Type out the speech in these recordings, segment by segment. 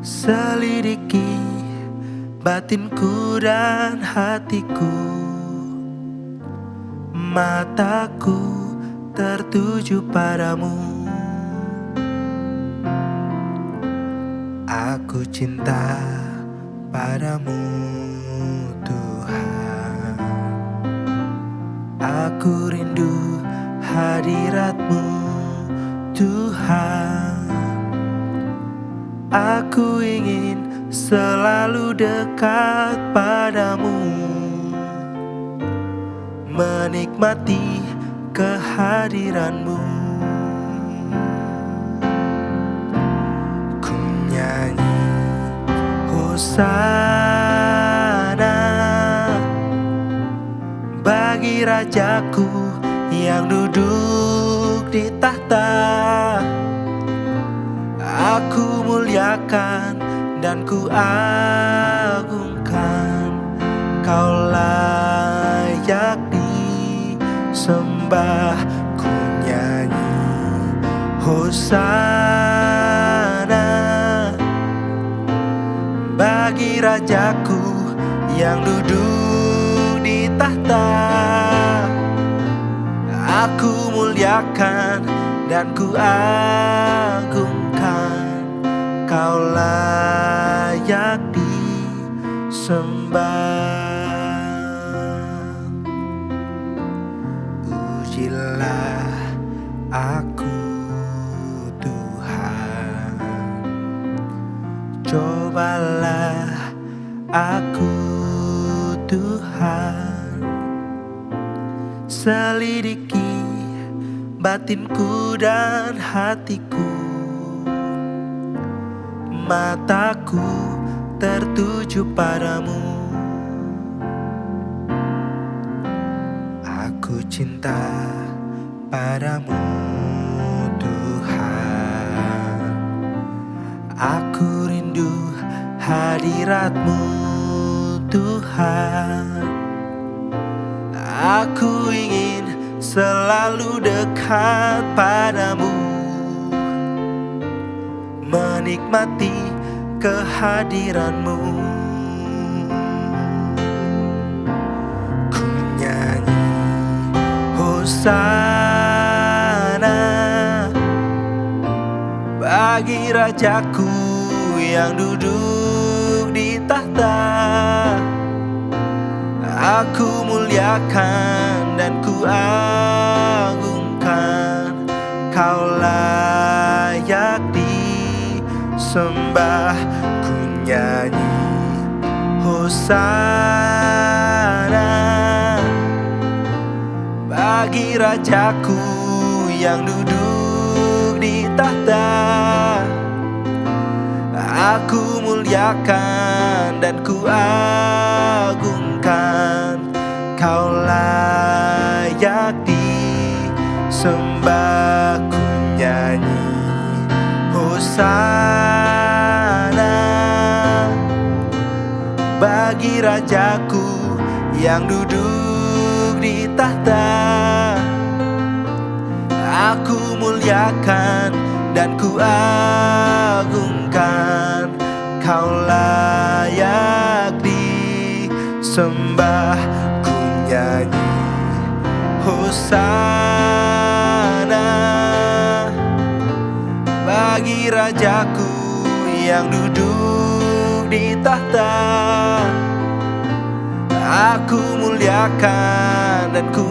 Selidiki batinku dan hatiku, mataku tertuju padamu. Aku cinta padamu Tuhan. Aku rindu hadirat-Mu Tuhan. Aku ingin selalu dekat padamu, menikmati kehadiran-Mu. Ku nyanyi Hosana bagi Rajaku yang duduk di tahta. Aku muliakan dan ku agungkan, Kau layak disembah. Ku nyanyi Hosana bagi Rajaku yang duduk di tahta. Aku muliakan dan ku agungkan, Kau layak disembah. Ujilah aku Tuhan, cobalah aku Tuhan. Selidiki batinku dan hatiku, mataku tertuju padamu. Aku cinta padamu Tuhan. Aku rindu hadirat-Mu Tuhan. Aku ingin selalu dekat padamu, menikmati kehadiran-Mu. Ku nyanyi Hosana bagi Rajaku yang duduk di tahta. Aku muliakan dan ku agungkan, Kau layak disembah. Ku nyanyi Hosana bagi Rajaku yang duduk di tahta. Aku muliakan dan ku agungkan, Kau layak disembah. Ku nyanyi Hosana bagi Rajaku yang duduk di tahta. Aku muliakan dan ku agungkan, Kau layak disembah. Ku nyanyi Hosana bagi Rajaku yang duduk di tahta. Aku muliakan dan ku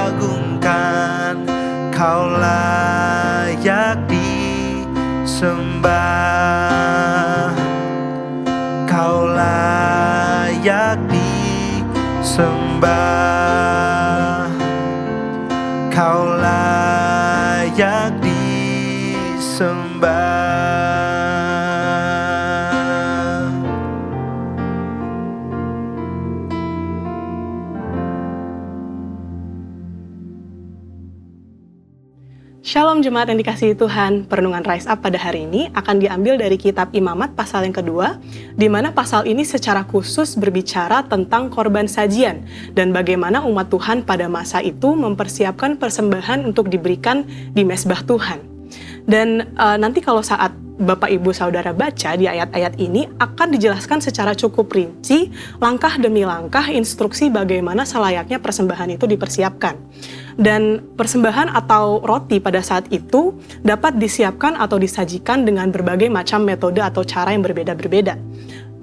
agungkan, Kau layak disembah. Kau layak disembah. Kau layak disembah. Shalom jemaat yang dikasihi Tuhan, perenungan Rise Up pada hari ini akan diambil dari kitab Imamat pasal yang kedua, di mana pasal ini secara khusus berbicara tentang korban sajian dan bagaimana umat Tuhan pada masa itu mempersiapkan persembahan untuk diberikan di mezbah Tuhan. Dan nanti kalau saat Bapak Ibu Saudara baca di ayat-ayat ini akan dijelaskan secara cukup rinci, langkah demi langkah instruksi bagaimana selayaknya persembahan itu dipersiapkan. Dan persembahan atau roti pada saat itu dapat disiapkan atau disajikan dengan berbagai macam metode atau cara yang berbeda-berbeda.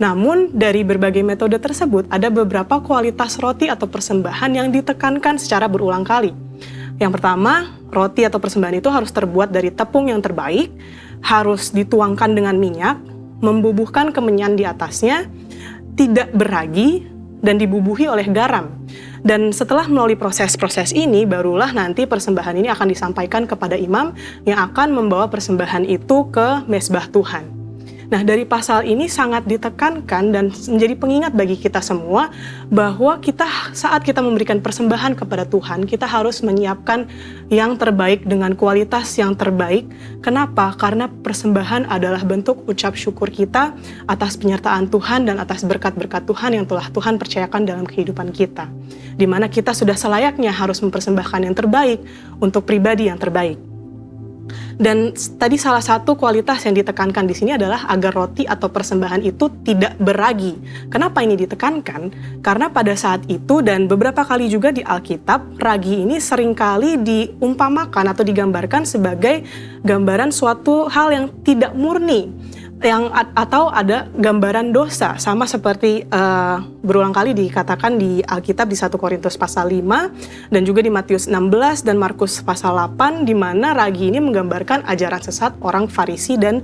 Namun, dari berbagai metode tersebut ada beberapa kualitas roti atau persembahan yang ditekankan secara berulang kali. Yang pertama, roti atau persembahan itu harus terbuat dari tepung yang terbaik, harus dituangkan dengan minyak, membubuhkan kemenyan di atasnya, tidak beragi, dan dibubuhi oleh garam. Dan setelah melalui proses-proses ini, barulah nanti persembahan ini akan disampaikan kepada imam yang akan membawa persembahan itu ke mezbah Tuhan. Nah, dari pasal ini sangat ditekankan dan menjadi pengingat bagi kita semua bahwa saat kita memberikan persembahan kepada Tuhan, kita harus menyiapkan yang terbaik dengan kualitas yang terbaik. Kenapa? Karena persembahan adalah bentuk ucap syukur kita atas penyertaan Tuhan dan atas berkat-berkat Tuhan yang telah Tuhan percayakan dalam kehidupan kita. Di mana kita sudah selayaknya harus mempersembahkan yang terbaik untuk pribadi yang terbaik. Dan tadi salah satu kualitas yang ditekankan di sini adalah agar roti atau persembahan itu tidak beragi. Kenapa ini ditekankan? Karena pada saat itu dan beberapa kali juga di Alkitab, ragi ini seringkali diumpamakan atau digambarkan sebagai gambaran suatu hal yang tidak murni. Atau ada gambaran dosa, sama seperti berulang kali dikatakan di Alkitab di 1 Korintus pasal 5 dan juga di Matius 16 dan Markus pasal 8, di mana ragi ini menggambarkan ajaran sesat orang Farisi dan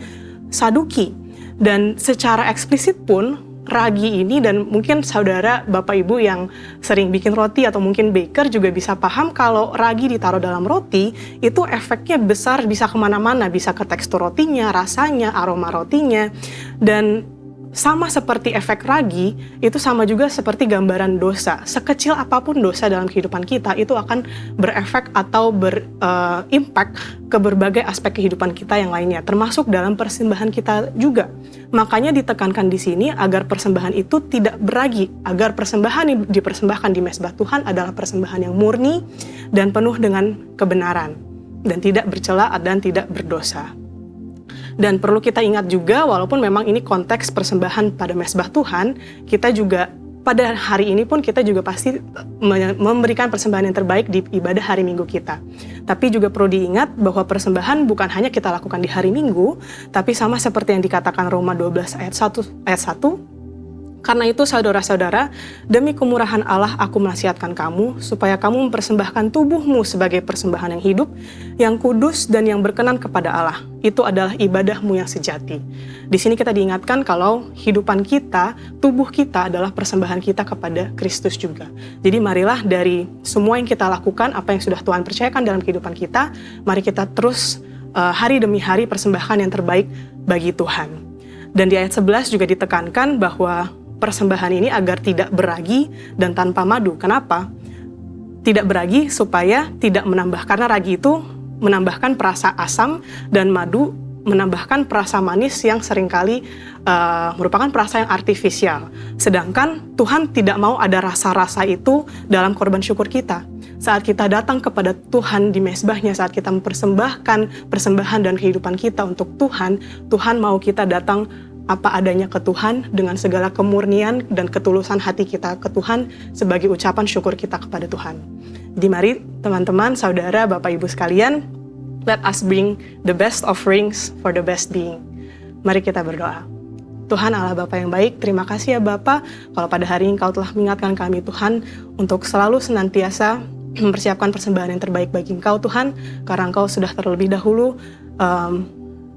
Saduki. Dan secara eksplisit pun ragi ini, dan mungkin saudara Bapak Ibu yang sering bikin roti atau mungkin baker juga bisa paham kalau ragi ditaruh dalam roti itu efeknya besar, bisa kemana-mana, bisa ke tekstur rotinya, rasanya, aroma rotinya. Dan sama seperti efek ragi, itu sama juga seperti gambaran dosa. Sekecil apapun dosa dalam kehidupan kita, itu akan berefek atau berimpact ke berbagai aspek kehidupan kita yang lainnya, termasuk dalam persembahan kita juga. Makanya ditekankan di sini agar persembahan itu tidak beragi, agar persembahan yang dipersembahkan di mezbah Tuhan adalah persembahan yang murni dan penuh dengan kebenaran, dan tidak bercela dan tidak berdosa. Dan perlu kita ingat juga, walaupun memang ini konteks persembahan pada mezbah Tuhan, kita juga pada hari ini pun kita juga pasti memberikan persembahan yang terbaik di ibadah hari Minggu kita. Tapi juga perlu diingat bahwa persembahan bukan hanya kita lakukan di hari Minggu, tapi sama seperti yang dikatakan Roma 12 ayat 1, karena itu saudara-saudara, demi kemurahan Allah aku menasihatkan kamu, supaya kamu mempersembahkan tubuhmu sebagai persembahan yang hidup, yang kudus dan yang berkenan kepada Allah. Itu adalah ibadahmu yang sejati. Di sini kita diingatkan kalau hidupan kita, tubuh kita adalah persembahan kita kepada Kristus juga. Jadi marilah dari semua yang kita lakukan, apa yang sudah Tuhan percayakan dalam kehidupan kita, mari kita terus hari demi hari persembahkan yang terbaik bagi Tuhan. Dan di ayat 11 juga ditekankan bahwa persembahan ini agar tidak beragi dan tanpa madu. Kenapa? Tidak beragi supaya tidak menambah, karena ragi itu menambahkan perasa asam dan madu menambahkan perasa manis yang seringkali merupakan perasa yang artifisial. Sedangkan Tuhan tidak mau ada rasa-rasa itu dalam korban syukur kita. Saat kita datang kepada Tuhan di mezbahnya, saat kita mempersembahkan persembahan dan kehidupan kita untuk Tuhan, Tuhan mau kita datang apa adanya ke Tuhan dengan segala kemurnian dan ketulusan hati kita ke Tuhan sebagai ucapan syukur kita kepada Tuhan. Jadi mari teman-teman, saudara, Bapak Ibu sekalian, let us bring the best offerings for the best being. Mari kita berdoa. Tuhan Allah Bapa yang baik, terima kasih ya Bapa, kalau pada hari ini Engkau telah mengingatkan kami Tuhan untuk selalu senantiasa mempersiapkan persembahan yang terbaik bagi Engkau Tuhan, karena Engkau sudah terlebih dahulu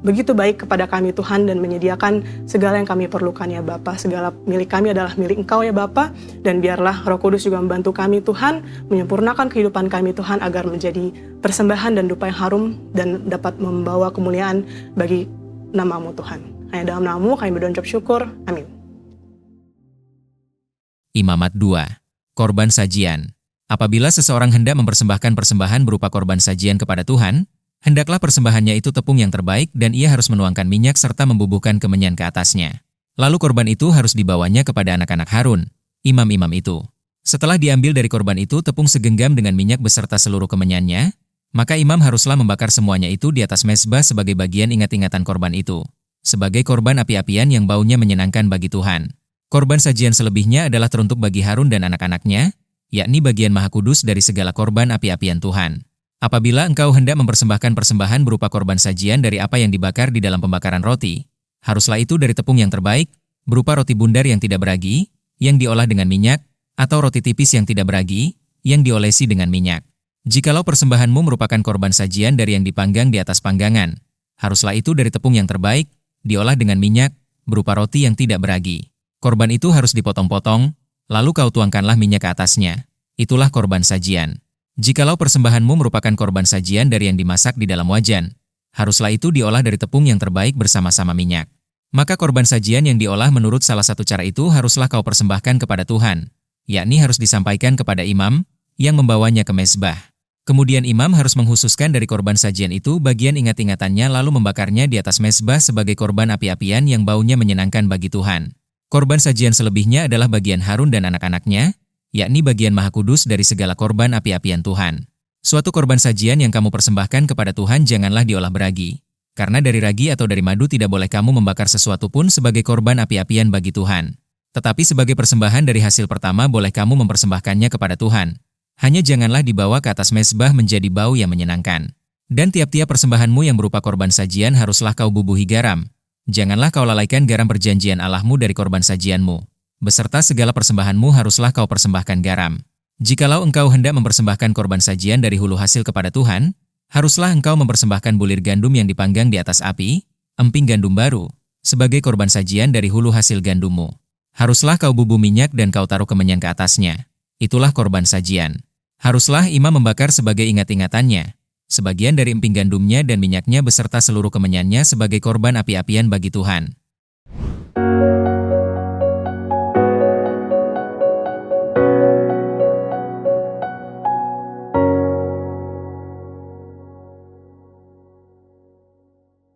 begitu baik kepada kami Tuhan dan menyediakan segala yang kami perlukan ya Bapa. Segala milik kami adalah milik Engkau ya Bapa, dan biarlah Roh Kudus juga membantu kami Tuhan, menyempurnakan kehidupan kami Tuhan agar menjadi persembahan dan dupa yang harum dan dapat membawa kemuliaan bagi nama-Mu Tuhan. Hanya dalam nama-Mu kami berdoa ucap syukur. Amin. Imamat 2. Korban sajian. Apabila seseorang hendak mempersembahkan persembahan berupa korban sajian kepada Tuhan, hendaklah persembahannya itu tepung yang terbaik dan ia harus menuangkan minyak serta membubuhkan kemenyan ke atasnya. Lalu korban itu harus dibawanya kepada anak-anak Harun, imam-imam itu. Setelah diambil dari korban itu tepung segenggam dengan minyak beserta seluruh kemenyannya, maka imam haruslah membakar semuanya itu di atas mezbah sebagai bagian ingat-ingatan korban itu. sebagai korban api-apian yang baunya menyenangkan bagi Tuhan. Korban sajian selebihnya adalah teruntuk bagi Harun dan anak-anaknya, yakni bagian Maha Kudus dari segala korban api-apian Tuhan. Apabila engkau hendak mempersembahkan persembahan berupa korban sajian dari apa yang dibakar di dalam pembakaran roti, haruslah itu dari tepung yang terbaik, berupa roti bundar yang tidak beragi, yang diolah dengan minyak, atau roti tipis yang tidak beragi, yang diolesi dengan minyak. Jikalau persembahanmu merupakan korban sajian dari yang dipanggang di atas panggangan, haruslah itu dari tepung yang terbaik, diolah dengan minyak, berupa roti yang tidak beragi. Korban itu harus dipotong-potong, lalu kau tuangkanlah minyak ke atasnya. Itulah korban sajian. Jikalau persembahanmu merupakan korban sajian dari yang dimasak di dalam wajan, haruslah itu diolah dari tepung yang terbaik bersama-sama minyak. Maka korban sajian yang diolah menurut salah satu cara itu haruslah kau persembahkan kepada Tuhan, yakni harus disampaikan kepada imam yang membawanya ke mezbah. Kemudian imam harus menghususkan dari korban sajian itu bagian ingat-ingatannya lalu membakarnya di atas mezbah sebagai korban api-apian yang baunya menyenangkan bagi Tuhan. Korban sajian selebihnya adalah bagian Harun dan anak-anaknya, yakni bagian Maha Kudus dari segala korban api-apian Tuhan. Suatu korban sajian yang kamu persembahkan kepada Tuhan janganlah diolah beragi, karena dari ragi atau dari madu tidak boleh kamu membakar sesuatu pun sebagai korban api-apian bagi Tuhan. Tetapi sebagai persembahan dari hasil pertama boleh kamu mempersembahkannya kepada Tuhan. Hanya janganlah dibawa ke atas mezbah menjadi bau yang menyenangkan. Dan tiap-tiap persembahanmu yang berupa korban sajian haruslah kau bubuhi garam. Janganlah kau lalaikan garam perjanjian Allahmu dari korban sajianmu. Beserta segala persembahanmu haruslah kau persembahkan garam. Jikalau engkau hendak mempersembahkan korban sajian dari hulu hasil kepada Tuhan, haruslah engkau mempersembahkan bulir gandum yang dipanggang di atas api, emping gandum baru, sebagai korban sajian dari hulu hasil gandummu. Haruslah kau bubuh minyak dan kau taruh kemenyan ke atasnya. Itulah korban sajian. Haruslah imam membakar sebagai ingat-ingatannya, sebagian dari emping gandumnya dan minyaknya beserta seluruh kemenyannya sebagai korban api-apian bagi Tuhan.